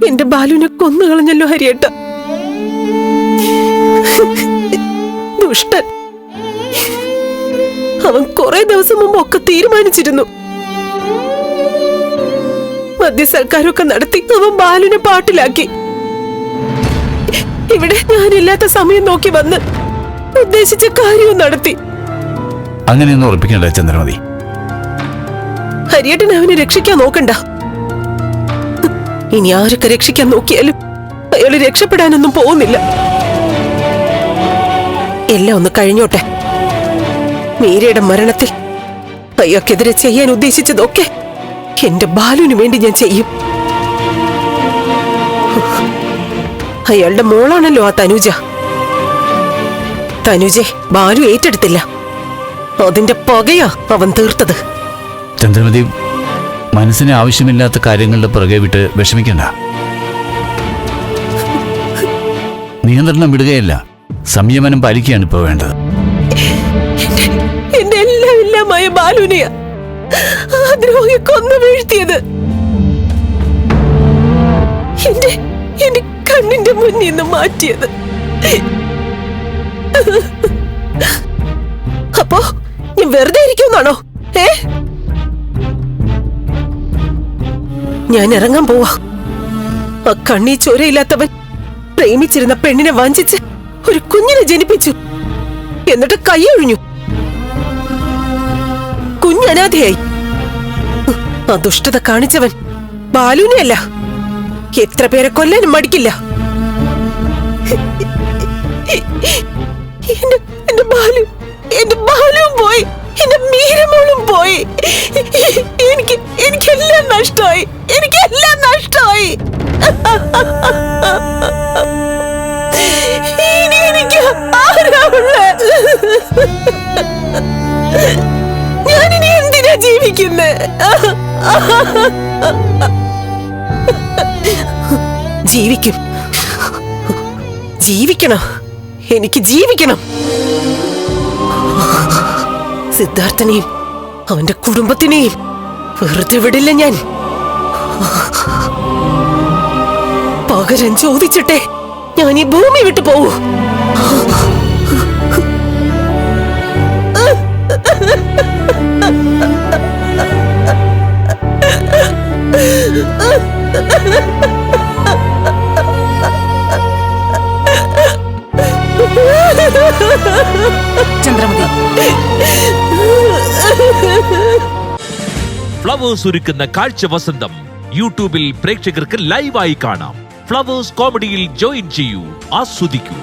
എന്റെ ബാലുവിനെ കൊന്നുകളഞ്ഞല്ലോ ഹരിയേട്ട. ദുഷ്ടൻ. അവൻ കുറെ ദിവസം മുമ്പ് ഒക്കെ തീരുമാനിച്ചിരുന്നു. മദ്യസൽക്കാരൊക്കെ നടത്തി അവൻ ബാലുവിനെ പാട്ടിലാക്കി. ഇവിടെ ഞാനില്ലാത്ത സമയം നോക്കി വന്ന് ഉദ്ദേശിച്ച കാര്യവും നടത്തി. അങ്ങനെയൊന്നും ഉറപ്പിക്കണ്ട ചന്ദ്രമതി. ഹരിയേട്ടൻ അവനെ രക്ഷിക്കാൻ നോക്കണ്ട. ഇനി ആരൊക്കെ രക്ഷിക്കാൻ നോക്കിയാലും അയാള് രക്ഷപ്പെടാനൊന്നും പോകുന്നില്ല. എല്ലാം ഒന്ന് കഴിഞ്ഞോട്ടെ. മീരയുടെ മരണത്തിൽ അയാൾക്കെതിരെ ചെയ്യാൻ ഉദ്ദേശിച്ചതൊക്കെ എന്റെ ബാലുവിന് വേണ്ടി ഞാൻ ചെയ്യും. അയാളുടെ മോളാണല്ലോ ആ തനുജ. തനുജെ ബാലു ഏറ്റെടുത്തില്ല. അതിന്റെ പകയാ അവൻ തീർത്തത്. ചന്ദ്രമതി, മനസ്സിന് ആവശ്യമില്ലാത്ത കാര്യങ്ങളുടെ പുറകെ വിട്ട് വിഷമിക്കണ്ട. നിയന്ത്രണം വിടുകയല്ല, സംയമനം പാലിക്കുകയാണ് ഇപ്പൊ വേണ്ടത്. എന്റെ എല്ലാമായ ബാലുനെയാ ആ ദ്രോഹി കൊന്നു വീഴ്ത്തിയത്. എന്റെ കണ്ണിന്റെ മുന്നിൽ നിന്ന് മാറ്റിയത്. അപ്പോ ഞാൻ വെറുതെ ഇരിക്കുന്നാണോ? ഞാൻ ഇറങ്ങാൻ പോവാ. ആ കണ്ണീ ചോരയില്ലാത്തവൻ പ്രേമിച്ചിരുന്ന പെണ്ണിനെ വഞ്ചിച്ച് ഒരു കുഞ്ഞിനെ ജനിപ്പിച്ചു. എന്നിട്ട് കൈയൊഴിഞ്ഞു. കുഞ്ഞനാഥയായി. ആ ദുഷ്ടത കാണിച്ചവൻ ബാലുവിനെയല്ല, എത്ര പേരെ കൊല്ലാനും മടിക്കില്ല. എന്റെ ബാലുവും പോയി, എന്റെ മീരമോളും പോയി. എനിക്കെല്ലാം നഷ്ടമായി. എനിക്കെല്ലാം നഷ്ടമായി. ഇനി എനിക്ക് ആരാ ഉള്ളത്? ഞാനിനി എന്തിനാ ജീവിക്കുന്നേ? ജീവിക്കും. ജീവിക്കണം. എനിക്ക് ജീവിക്കണം. സിദ്ധാർത്ഥനെയും അവന്റെ കുടുംബത്തിനെയും വെറുതെ വിടില്ല ഞാൻ. പകരം ചോദിച്ചിട്ടെ ഞാൻ ഈ ഭൂമി വിട്ടു പോവൂ. ചന്ദ്രമതി. ഫ്ലവേഴ്സ് ഒരുക്കുന്ന കാഴ്ച വസന്തം യൂട്യൂബിൽ പ്രേക്ഷകർക്ക് ലൈവായി കാണാം. ഫ്ലവേഴ്സ് കോമഡിയിൽ ജോയിൻ ചെയ്യൂ, ആസ്വദിക്കൂ.